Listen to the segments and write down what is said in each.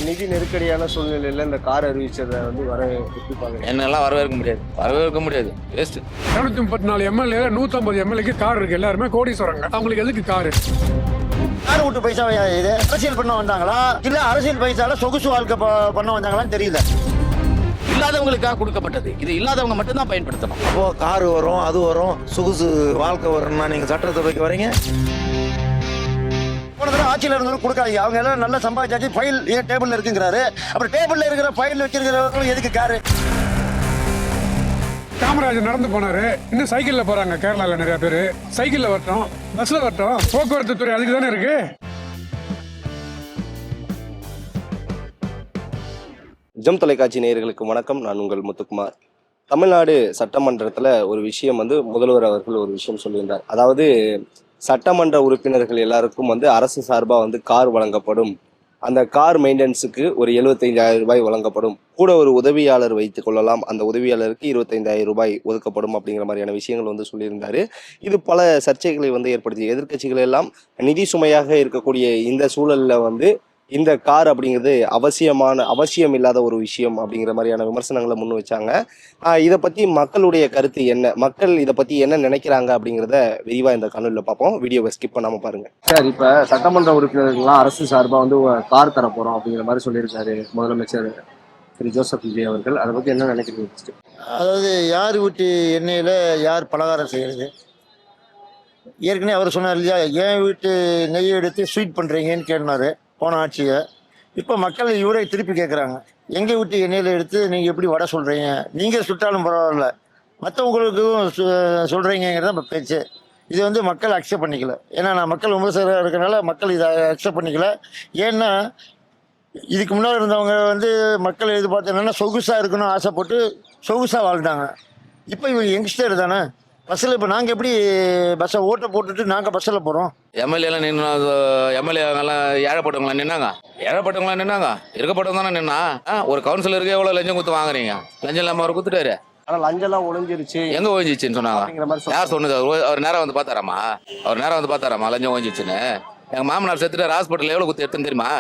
நிதி நெருக்கடியான சூழ்நிலையில இந்த கார் அறிவிச்சதை வந்து எப்படி பாக்குறீங்க? என்னெல்லாம் வரவேற்க முடியாது வேஸ்ட். 234 எம்எல்ஏ 150 எம்எல்ஏக்கு கார் இருக்கு. எல்லாருமே கோடீஸ்வரங்க. அவங்களுக்கு எதுக்கு காரு? கார் விட்டு பைசா இது அரசியல் பண்ண வந்தாங்களா இல்ல அரசியல் பைசால சொகுசு வாழ்க்கை பண்ண வந்தாங்களான்னு தெரியல. இல்லாதவங்களுக்காக கொடுக்கப்பட்டது. இது இல்லாதவங்க மட்டும்தான் பயன்படுத்தணும். அப்போ கார் வரும், அது வரும், சொகுசு வாழ்க்கை வரும்னா நீங்க சட்டசபைக்கு வரீங்க. போன தடவை ஆட்சியில் இருந்தவங்க கொடுக்காதீங்க. அவங்க எல்லாம் நல்லா சம்பாதிச்சாச்சு. ஃபைல் ஏன் டேபிள்ல இருக்குங்கிறாரு. அப்புறம் டேபிள்ல இருக்கிற ஃபைல் வச்சிருக்கிறவங்களும் எதுக்கு காரு? காமராஜர் நடந்து போனாரு. இன்னும் சைக்கிள்ல போறாங்க. கேரளால நிறைய பேரு சைக்கிள்ல வரட்டும், பஸ்ல வரட்டும். போக்குவரத்து துறை அதுக்கு தானே இருக்கு. ஜெம் தொலைக்காட்சி நேயர்களுக்கு வணக்கம். நான் உங்கள் முத்துக்குமார். தமிழ்நாடு சட்டமன்றத்தில் ஒரு விஷயம் வந்து முதல்வர் அவர்கள் ஒரு விஷயம் சொல்லியிருந்தார். அதாவது சட்டமன்ற உறுப்பினர்கள் எல்லாருக்கும் வந்து அரசு சார்பாக வந்து கார் வழங்கப்படும். அந்த கார் மெயின்டெனன்ஸுக்கு ஒரு 75,000 ரூபாய் வழங்கப்படும். கூட ஒரு உதவியாளர் வைத்துக் கொள்ளலாம். அந்த உதவியாளருக்கு 25,000 ரூபாய் ஒதுக்கப்படும் அப்படிங்கிற மாதிரியான விஷயங்கள் வந்து சொல்லியிருந்தாரு. இது பல சர்ச்சைகளை வந்து ஏற்படுத்தி எதிர்க்கட்சிகள் எல்லாம் நிதி சுமையாக இருக்கக்கூடிய இந்த சூழல்ல வந்து இந்த கார் அப்படிங்கிறது அவசியம் இல்லாத ஒரு விஷயம் அப்படிங்கிற மாதிரியான விமர்சனங்களை முன் வச்சாங்க. இதை பத்தி மக்களுடைய கருத்து என்ன, மக்கள் இதை பத்தி என்ன நினைக்கிறாங்க அப்படிங்கிறத விரிவா இந்த காணொலியில் பார்ப்போம். வீடியோவை ஸ்கிப் பண்ணாம பாருங்க. சார், இப்ப சட்டமன்ற உறுப்பினர்கள்லாம் அரசு சார்பா வந்து கார் தர போறோம் அப்படிங்கிற மாதிரி சொல்லியிருக்காரு முதலமைச்சர் திரு ஜோசப் விஜய் அவர்கள். அதை பத்தி என்ன நினைக்கிறீங்க? அதாவது யார் வீட்டு எண்ணெயில யார் பலகாரம் செய்யறது? ஏற்கனவே அவர் சொன்னார் இல்லையா, என் வீட்டு நெய்யை எடுத்து ஸ்வீட் பண்றீங்கன்னு கேட்டாரு போன ஆட்சியை. இப்போ மக்கள் இவரை திருப்பி கேட்குறாங்க, எங்கள் வீட்டு எண்ணெயில் எடுத்து நீங்கள் எப்படி வடை சொல்கிறீங்க? நீங்கள் சுட்டாலும் பரவாயில்ல, மற்றவங்களுக்கும் சொல்கிறீங்கிறத இப்போ பேச்சு. இது வந்து மக்கள் அக்செப்ட் பண்ணிக்கல. ஏன்னா நான் மக்கள் விமர்சகராக இருக்கிறனால மக்கள் இதை அக்செப்ட் பண்ணிக்கல. ஏன்னா இதுக்கு முன்னாடி இருந்தவங்க வந்து மக்கள் எதிர்பார்த்து என்னென்னா சொகுசாக இருக்கணும்னு ஆசைப்பட்டு சொகுசாக வாழ்ந்தாங்க. இப்போ இவங்க யங்ஸ்டர் தானே. பஸ்ஸில் இப்போ நாங்கள் எப்படி பஸ்ஸை ஓட்ட போட்டுட்டு நாங்கள் பஸ்ஸில் போகிறோம். எம்எல்ஏலாம் நின்று எம்எல்ஏலாம் ஏழைப்பட்டவங்களாம் நின்னாங்க. இருக்கப்பட்டவங்க தானே நின்னா. ஒரு கவுன்சிலருக்கு எவ்வளோ லஞ்சம் கொடுத்து வாங்குறீங்க? லஞ்சம் இல்லாமல் அவர் கொடுத்துட்டாரு. ஆனால் லஞ்சம்லாம் ஒழிஞ்சிருச்சு. எங்க ஒழிஞ்சிச்சுன்னு சொன்னாங்க. யார் சொன்னது? அவர் நேரம் வந்து பார்த்தாராமா லஞ்சம் ஒழிஞ்சிச்சுன்னு. எங்க மாமனார் செத்துட்டார். ஹாஸ்பிட்டல் எவ்வளவு குத்து எடுத்துன்னு தெரியுமா?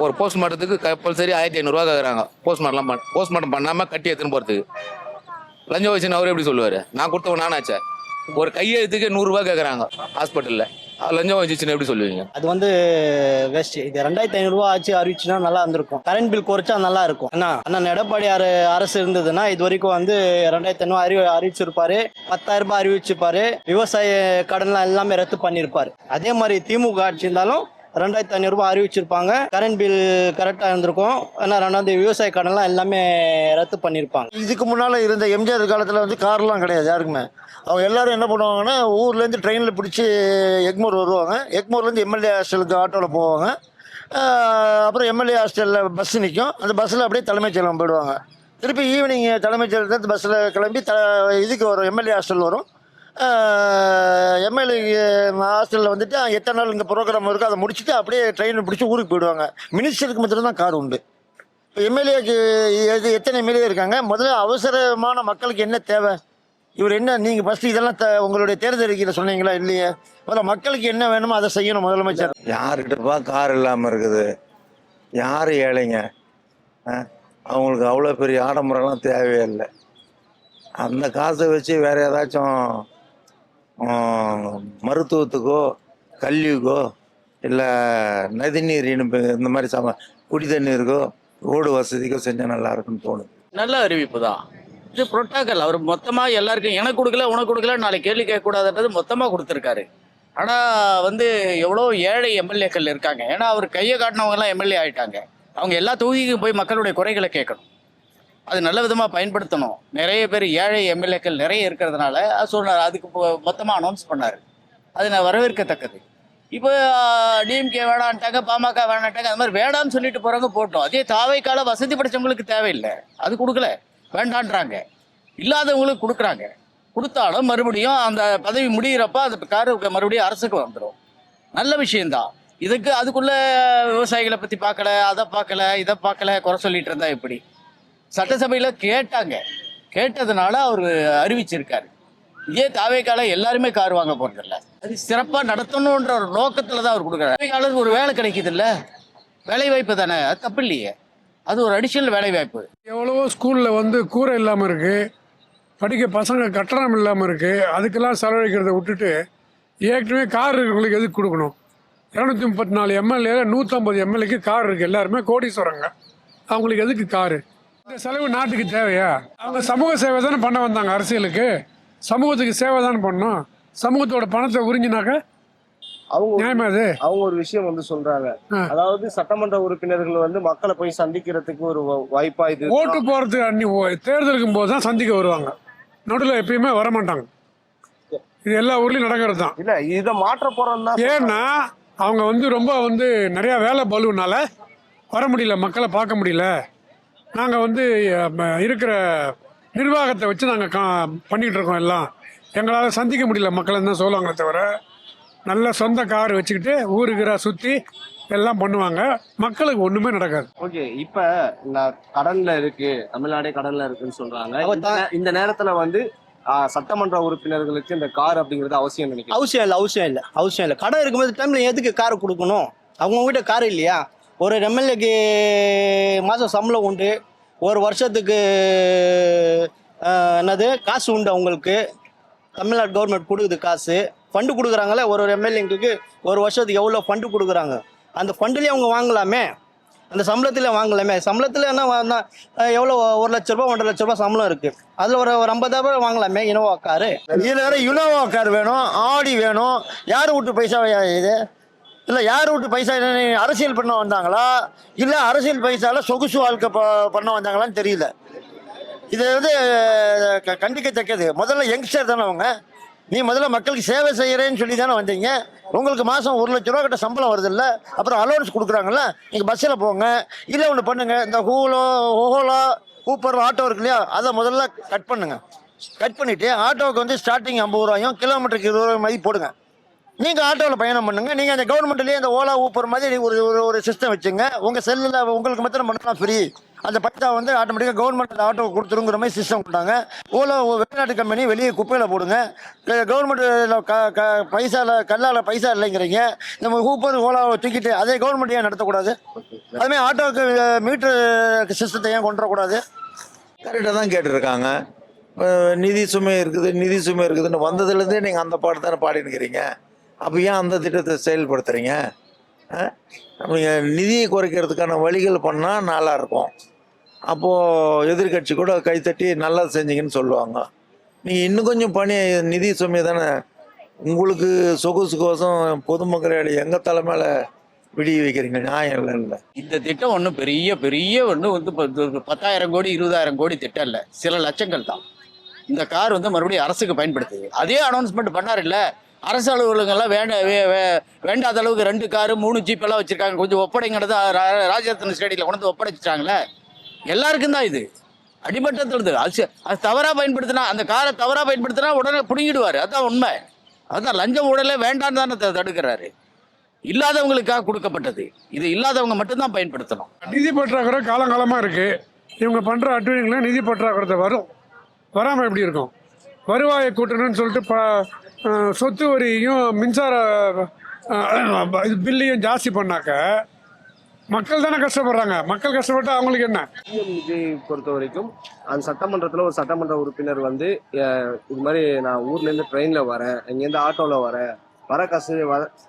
ஒரு போஸ்ட்மார்ட்டத்துக்கு கம்பல்சரி 1,500 ரூபா கேட்குறாங்க. போஸ்ட்மார்ட்டம் பண்ணாம கட்டி எடுத்துன்னு போறதுக்கு. லஞ்சம் வச்சுன்னு அவர் எப்படி சொல்லுவாரு? நான் கொடுத்தவன் நானாச்சே. ஒரு கையெழுத்துக்கு 100 ரூபாய் கேட்குறாங்க ஹாஸ்பிட்டல்ல. லஞ்சம் வச்சுன்னு எப்படி சொல்லுவீங்க? அது வந்து வேஸ்ட். இது 2,500 ரூபா ஆச்சு அறிவிச்சுன்னா நல்லா இருந்திருக்கும். கரண்ட் பில் குறைச்சா நல்லா இருக்கும். அண்ணன் எடப்பாடி அரசு இருந்ததுன்னா இது வரைக்கும் வந்து 2,500 அறிவிச்சிருப்பாரு, 10,000 ரூபாய் அறிவிச்சிருப்பாரு, விவசாய கடன்லாம் எல்லாமே ரத்து பண்ணிருப்பாரு. அதே மாதிரி திமுக ஆட்சி இருந்தாலும் 2,500 ரூபாய் அறிவிச்சிருப்பாங்க. கரண்ட் பில் கரெக்டாக இருந்திருக்கும். ஆனால் 2வது விவசாய கடன்லாம் எல்லாமே ரத்து பண்ணியிருப்பாங்க. இதுக்கு முன்னால் இருந்த எம்ஜிஆர் காலத்தில் வந்து கார்லாம் கிடையாது யாருக்குமே. அவங்க எல்லாரும் என்ன பண்ணுவாங்கன்னா, ஊர்லேருந்து ட்ரெயினில் பிடிச்சி எக்மோர் வருவாங்க. எக்மோர்லேருந்து எம்எல்ஏ ஹாஸ்டலுக்கு ஆட்டோவில் போவாங்க. அப்புறம் எம்எல்ஏ ஹாஸ்டலில் பஸ் நிற்கும். அந்த பஸ்ஸில் அப்படியே தலைமைச் செயலகம் போயிடுவாங்க. திருப்பி ஈவினிங் தலைமைச் செயலகத்து பஸ்ஸில் கிளம்பி இதுக்கு வரும், எம்எல்ஏ ஹாஸ்டல் வரும். எம்எல்ஏ ஹாஸ்டலில் வந்துட்டு எத்தனை நாள் இங்கே ப்ரோக்ராம் இருக்கோ அதை முடிச்சுட்டு அப்படியே ட்ரெயினை பிடிச்சி ஊருக்கு போயிடுவாங்க. மினிஸ்டருக்கு மட்டும்தான் கார் உண்டு. இப்போ எம்எல்ஏக்கு எத்தனை எம்எல்ஏ இருக்காங்க? முதல்ல அவசரமான மக்களுக்கு என்ன தேவை? இவர் என்ன, நீங்கள் ஃபஸ்ட்டு இதெல்லாம் உங்களுடைய தேர்தல் அறிக்கையில் சொன்னீங்களா? இல்லையே. முதல்ல மக்களுக்கு என்ன வேணுமோ அதை செய்யணும் முதலமைச்சர். யாருக்கிட்டப்பா கார் இல்லாமல் இருக்குது? யார் ஏழைங்க? அவங்களுக்கு அவ்வளோ பெரிய ஆடம்பரம்லாம் தேவையே இல்லை. அந்த காசை வச்சு வேற ஏதாச்சும் மருத்துவத்துக்கோ கல்விக்கோ இல்லை நதிநீர் இனிப்பு இந்த மாதிரி குடி தண்ணீருக்கோ ரோடு வசதிக்கோ செஞ்சால் நல்லா இருக்குன்னு தோணுது. நல்ல அறிவிப்பு தான் இது. புரோட்டோக்கால் அவர் மொத்தமாக எல்லாருக்கும் எனக்கு கொடுக்கல உனக்கு கொடுக்கல நாளைக்கு கேள்வி கேட்கக்கூடாதுன்றது மொத்தமாக கொடுத்துருக்காரு. ஆனால் வந்து எவ்வளோ ஏழை எம்எல்ஏக்கள் இருக்காங்க. ஏன்னா அவர் கையை காட்டினவங்கலாம் எம்எல்ஏ ஆகிட்டாங்க. அவங்க எல்லா தொகுதிக்கும் போய் மக்களுடைய குறைகளை கேட்கணும். அது நல்ல விதமாக பயன்படுத்தணும். நிறைய பேர் ஏழை எம்எல்ஏக்கள் நிறைய இருக்கிறதுனால சொன்னார். அதுக்கு மொத்தமாக அனௌன்ஸ் பண்ணார். அது நான் வரவேற்கத்தக்கது. இப்போ டிஎம்கே வேணான்ட்டாங்க, பாமக வேணான்ட்டாங்க. அது மாதிரி வேணான்னு சொல்லிட்டு போகிறவங்க போட்டோம். அதே தாவைக்கால வசதி படைச்சவங்களுக்கு தேவையில்லை, அது கொடுக்கல, வேண்டான்றாங்க. இல்லாதவங்களுக்கு கொடுக்குறாங்க. கொடுத்தாலும் மறுபடியும் அந்த பதவி முடிகிறப்ப அந்த காரு மறுபடியும் அரசுக்கு வந்துடும். நல்ல விஷயந்தான். அதுக்குள்ள விவசாயிகளை பற்றி பார்க்கல, அதை பார்க்கல, இதை பார்க்கல, குறை சொல்லிட்டு இருந்தா எப்படி? சட்டசபையில் கேட்டதுனால அவர் அறிவிச்சிருக்காரு. இதே தாவேக்கால எல்லாருமே கார் வாங்க போறதில்ல. அது சிறப்பாக நடத்தணுன்ற ஒரு நோக்கத்தில் தான் அவர் கொடுக்குறாரு. தாவேக்காலுக்கு ஒரு வேலை கிடைக்குது இல்லை, வேலை வாய்ப்பு தானே, அது தப்பு இல்லையே, அது ஒரு அடிஷனல் வேலை வாய்ப்பு. எவ்வளவோ ஸ்கூலில் வந்து கூரை இல்லாமல் இருக்குது, படிக்க பசங்க கட்டணம் இல்லாமல் இருக்குது. அதுக்கெல்லாம் செலவழிக்கிறத விட்டுட்டு ஏற்கனவே கார் இருக்கிறவங்களுக்கு எதுக்கு கொடுக்கணும்? 234 எம்எல்ஏ 150 எம்எல்ஏக்கு கார் இருக்குது. எல்லாருமே கோடீஸ்வரங்க, அவங்களுக்கு எதுக்கு காரு? இந்த செலவு நாட்டுக்கு தேவையா? அவங்க சமூக சேவை தானே பண்ண வந்தாங்க அரசியலுக்கு. சமூகத்துக்கு சேவை தானே பண்ணணும். சமூகத்தோட பணத்தை உறிஞ்சினாக்க அவங்க நியாயமா அது? அவங்க ஒரு விஷயம் வந்து சொல்றாங்க. ஆ. அதாவது சட்டமன்ற உறுப்பினர்கள் வந்து மக்களை போய் சந்திக்கிறதுக்கு ஒரு வாய்ப்பா இது. ஓட்டு போறது தேர்தலுக்கும் போது தான் சந்திக்க வருவாங்க, நடுவில் எப்பயுமே வரமாட்டாங்க. இது எல்லா ஊர்லயும் நடக்கிறது தான். இல்ல இதை மாற்ற போறோம்னா ஏன்னா அவங்க வந்து ரொம்ப வந்து நிறைய வேலை பலுனால வர முடியல, மக்களை பார்க்க முடியல. நாங்கள் வந்து இருக்கிற நிர்வாகத்தை வச்சு நாங்கள் பண்ணிக்கிட்டு இருக்கோம், எல்லாம் எங்களால் சந்திக்க முடியல மக்களை தான் சொல்லுவாங்களே தவிர, நல்ல சொந்த கார் வச்சுக்கிட்டு ஊருக்குற சுற்றி எல்லாம் பண்ணுவாங்க. மக்களுக்கு ஒன்றுமே நடக்காது. ஓகே. இப்ப நான் கடன்ல இருக்கு, தமிழ்நாடே கடன்ல இருக்குன்னு சொல்றாங்க. அவ இந்த நேரத்துல வந்து சட்டமன்ற உறுப்பினர்களுக்கு இந்த கார் அப்படிங்கிறது அவசியம் நினைக்கிறேன். அவசியம் இல்லை. கடை இருக்கும்போது டைம்ல எதுக்கு கார் கொடுக்கணும்? அவங்ககிட்ட கார் இல்லையா? ஒரு எம்எல்ஏக்கு மாதம் சம்பளம் உண்டு, ஒரு வருஷத்துக்கு என்னது காசு உண்டு அவங்களுக்கு. தமிழ்நாடு கவர்மெண்ட் கொடுக்குது காசு, ஃபண்டு கொடுக்குறாங்களே. ஒரு எம்எல்ஏங்களுக்கு ஒரு வருஷத்துக்கு எவ்வளோ ஃபண்டு கொடுக்குறாங்க. அந்த ஃபண்டுலேயே அவங்க வாங்கலாமே, அந்த சம்பளத்தில் வாங்கலாமே. சம்பளத்தில் என்ன எவ்வளோ 1 லட்ச ரூபா 1.5 லட்ச ரூபா சம்பளம் இருக்குது. அதில் ஒரு 50,000 வாங்கலாமே இனோவா காரு. இதில் வேற யுனோவா கார் வேணும், ஆடி வேணும். யார் வீட்டு பைசாவையா இது? இல்லை யார் வீட்டு பைசா அரசியல் பண்ண வந்தாங்களா, இல்லை அரசியல் பைசால சொகுசு வாழ்க்கை பண்ண வந்தாங்களான்னு தெரியல. இது வந்து கண்டிக்கத்தக்கது. முதல்ல யங்ஸ்டர் தானே அவங்க. நீ முதல்ல மக்களுக்கு சேவை செய்கிறேன்னு சொல்லி தானே வந்தீங்க. உங்களுக்கு மாதம் 1 லட்ச ரூபா கிட்ட சம்பளம் வருது இல்லை, அப்புறம் அலோன்ஸ் கொடுக்குறாங்கல்ல, நீங்கள் பஸ்ஸில் போங்க. இல்லை ஒன்று பண்ணுங்கள், இந்த ஓலா ஊப்பர் ஆட்டோ இருக்கு இல்லையா, அதை முதல்ல கட் பண்ணுங்கள். கட் பண்ணிவிட்டு ஆட்டோவுக்கு வந்து ஸ்டார்டிங் 50 ரூபாயும் கிலோமீட்டருக்கு 20 ரூபாய் மாதிரி போடுங்க. நீங்கள் ஆட்டோவில் பயணம் பண்ணுங்கள். நீங்கள் அந்த கவர்மெண்ட்லேயே அந்த ஓலா ஊப்பர் மாதிரி ஒரு சிஸ்டம் வச்சுங்க. உங்கள் செல்லில் உங்களுக்கு மாத்திரம் பண்ணலாம் ஃப்ரீ. அந்த பைசா வந்து ஆட்டோமேட்டிக்காக கவர்மெண்ட் ஆட்டோ கொடுத்துருங்கிற மாதிரி சிஸ்டம் கொடுத்தாங்க. ஓலா வெளிநாட்டு கம்பெனி வெளியே குப்பையில் போடுங்க. கவர்மெண்ட் கல்லால் பைசா இல்லைங்கிறீங்க. நம்ம ஊப்பர் ஓலாவை தூக்கிட்டு அதே கவர்மெண்ட் ஏன் நடத்தக்கூடாது? அதுமாதிரி ஆட்டோவுக்கு மீட்டர் சிஸ்டத்தை ஏன் கொண்டு வரக்கூடாது? கரெக்டாக தான் கேட்டுருக்காங்க. நிதி சுமை இருக்குதுன்னு வந்ததுலேருந்தே நீங்கள் அந்த பாட்டு தானே பாடினுக்கிறீங்க. அப்போ ஏன் அந்த திட்டத்தை செயல்படுத்துகிறீங்க? நீங்கள் நிதியை குறைக்கிறதுக்கான வழிகள் பண்ணால் நல்லாயிருக்கும். அப்போது எதிர்கட்சி கூட கைத்தட்டி நல்லா செஞ்சீங்கன்னு சொல்லுவாங்க. நீங்கள் இன்னும் கொஞ்சம் நிதி சுமை தானே உங்களுக்கு சொகுசு கோசம் பொதுமக்களை எங்கள் தலைமையில் விடிய வைக்கிறீங்க. நியாயம் இல்லை. இந்த திட்டம் ஒன்றும் பெரிய ஒன்று வந்து 10,000 கோடி 20,000 கோடி திட்டம் இல்லை, சில லட்சங்கள் தான். இந்த கார் வந்து மறுபடியும் அரசுக்கு பயன்படுத்துது. அதே அனௌன்ஸ்மெண்ட் பண்ணார் இல்லை, அரசு அலுவலகங்கள்லாம் வேண்டாத அளவுக்கு 2 காரு 3 ஜீப் எல்லாம் வச்சிருக்காங்க. கொஞ்சம் ஒப்படைங்கிறது ராஜரத்ன ஸ்டேடியில் கொண்டு ஒப்படைச்சிட்டாங்களே. எல்லாருக்கும் தான் இது அடிமட்டத்தில். அது தவறாக பயன்படுத்தினா, அந்த காரை தவறாக பயன்படுத்தினா உடனே பிடுங்கிடுவார். அதுதான் உண்மை. அதுதான் லஞ்சம் ஊழலே வேண்டான்னு தானே தடுக்கிறாரு. இல்லாதவங்களுக்காக கொடுக்கப்பட்டது. இது இல்லாதவங்க மட்டும்தான் பயன்படுத்தணும். நிதி பற்றாக்குறை காலங்காலமாக இருக்குது. இவங்க பண்ணுற அட்வைனிங்கில் நிதி பற்றாக்குறை வராமல் எப்படி இருக்கும்? வருவாயை கூட்டணும்னு சொல்லிட்டு சொத்து வரியும் மின்சார பில்லையும் ஜாஸ்தி பண்ணாக்க மக்கள் தானே கஷ்டப்படுறாங்க. மக்கள் கஷ்டப்பட்டா அவங்களுக்கு என்ன? இதை பொறுத்த வரைக்கும் அந்த சட்டமன்றத்தில் ஒரு சட்டமன்ற உறுப்பினர் வந்து இது மாதிரி நான் ஊர்லேருந்து ட்ரெயினில் வரேன், இங்கேருந்து ஆட்டோவில் வர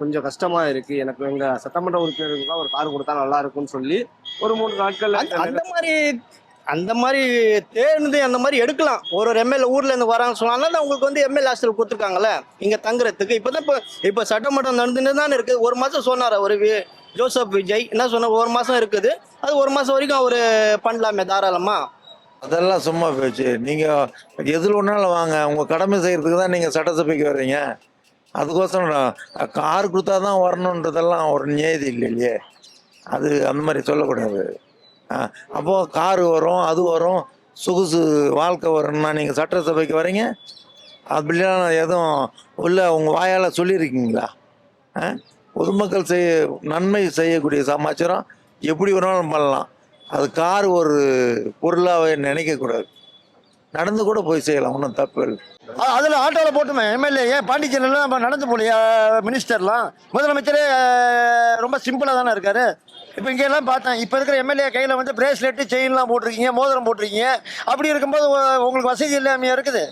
கொஞ்சம் கஷ்டமா இருக்கு, எனக்கு எங்க சட்டமன்ற உறுப்பினருக்கு தான் ஒரு கார் கொடுத்தா நல்லா இருக்கும்னு சொல்லி ஒரு 3 நாட்கள் அந்த மாதிரி தேர்ந்து அந்த மாதிரி எடுக்கலாம். ஒரு எம்எல்ஏ ஊர்ல இருந்து வரான்னு சொன்னாலும் உங்களுக்கு வந்து எம்எல்ஏ ஹாஸ்டல் கொடுத்துருக்காங்களே இங்க தங்குறதுக்கு. இப்போ சட்டமன்றம் நடந்துன்னு தான் இருக்கு. 1 மாசம் சொன்னார் ஒரு ஜோசப் விஜய் என்ன சொன்ன, 1 மாசம் இருக்குது, அது 1 மாசம் வரைக்கும் அவரு பண்ணலாமே தாராளமா. அதெல்லாம் சும்மா போச்சு. நீங்கள் எதில் ஒன்றாலும் வாங்க, உங்கள் கடமை செய்கிறதுக்கு தான் நீங்கள் சட்டசபைக்கு வர்றீங்க. அதுக்கோசரம் கார் கொடுத்தா தான் வரணுன்றதெல்லாம் ஒரு நியதி இல்லையே. அது அந்த மாதிரி சொல்லக்கூடாது. அப்போது காரு வரும், அது வரும், சொகுசு வாழ்க்கை வரும்னா நீங்கள் சட்டசபைக்கு வரீங்க. அப்படிலாம் எதுவும் உள்ள உங்கள் வாயால் சொல்லியிருக்கீங்களா? பொதுமக்கள் நன்மை செய்யக்கூடிய சமாச்சாரம் எப்படி வேணாலும் பண்ணலாம். அது கார் ஒரு பொருளாக நினைக்கக்கூடாது. நடந்து கூட போய் செய்யலாம், ஒன்றும் தப்பு இல்லை. அதில் ஆட்டோவில் போட்டுமே எம்எல்ஏ ஏன் பாண்டிச்சேரியிலாம் நடந்து போலையா? மினிஸ்டர்லாம் முதலமைச்சரே ரொம்ப சிம்பிளாக தானே இருக்காரு. இப்போ இங்கெல்லாம் பார்த்தேன், இப்போ இருக்கிற எம்எல்ஏ கையில் வந்து பிரேஸ்லெட்டு செயின்லாம் போட்டிருக்கீங்க, மோதிரம் போட்டிருக்கீங்க. அப்படி இருக்கும்போது உங்களுக்கு வசதி இல்லாமையா இருக்குது?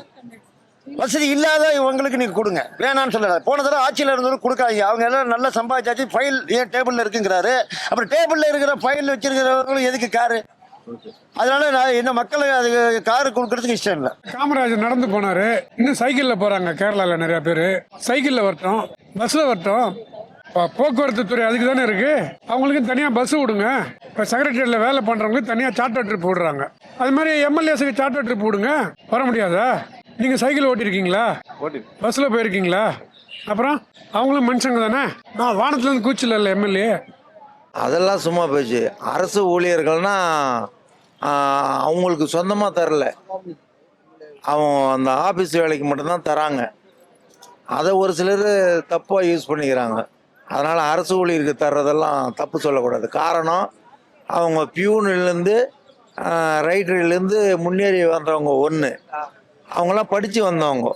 வசதி இல்லாத இவங்களுக்கு நீங்கள் கொடுங்க, வேணான்னு சொல்லலை. போன தடவை ஆட்சியில் இருந்தவங்க கொடுக்காதீங்க. அவங்க எல்லாம் நல்லா சம்பாதிச்சாச்சு. ஃபைல் ஏன் டேபிளில் இருக்குங்கிறாரு. அப்புறம் டேபிளில் இருக்கிற ஃபைல் வச்சிருக்கிறவங்களும் எதுக்கு காரு? அதனால நான் என்ன மக்களுக்கு அது காரு கொடுக்கறதுக்கு இஷ்டம் இல்லை. காமராஜர் நடந்து போனாரு, இன்னும் சைக்கிளில் போறாங்க. கேரளாவில் நிறைய பேர் சைக்கிளில் வரட்டும், பஸ்ஸில் வரட்டும். போக்குவரத்து துறை அதுக்கு தானே இருக்கு. அவங்களுக்கு தனியாக பஸ் விடுங்க. இப்போ செக்ரட்டரியில் வேலை பண்ணுறவங்களுக்கு தனியாக சார்ட்டர் ட்ரிப் விடுறாங்க. அது மாதிரி எம்எல்ஏஸுக்கு சார்ட்டர் ட்ரிப் விடுங்க. வர முடியாதா? நீங்கள் சைக்கிள் ஓட்டிருக்கீங்களா? பஸ்ஸில் போயிருக்கீங்களா? அப்புறம் அவங்களும் மனுஷங்க தானே. நான் வானத்துலேருந்து கூச்சல் இல்லை எம்எல்ஏ. அதெல்லாம் சும்மா போச்சு. அரசு ஊழியர்கள்னா அவங்களுக்கு சொந்தமாக தரல, அவன் அந்த ஆஃபீஸ் வேலைக்கு மட்டும்தான் தராங்க. அதை ஒரு சிலர் தப்பாக யூஸ் பண்ணிக்கிறாங்க. அதனால் அரசு ஊழியருக்கு தர்றதெல்லாம் தப்பு சொல்லக்கூடாது. காரணம், அவங்க பியூனிலேருந்து ரைட்டர்லேருந்து முன்னேறி வந்தவங்க ஒன்று, அவங்களாம் படித்து வந்தவங்க.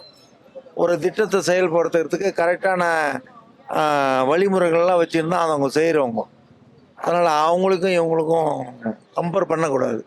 ஒரு திட்டத்தை செயல்படுத்துறதுக்கு கரெக்டான வழிமுறைகள்லாம் வச்சுருந்தா அவங்க செய்கிறவங்க. அதனால் அவங்களுக்கும் இவங்களுக்கும் கம்பேர் பண்ணக்கூடாது.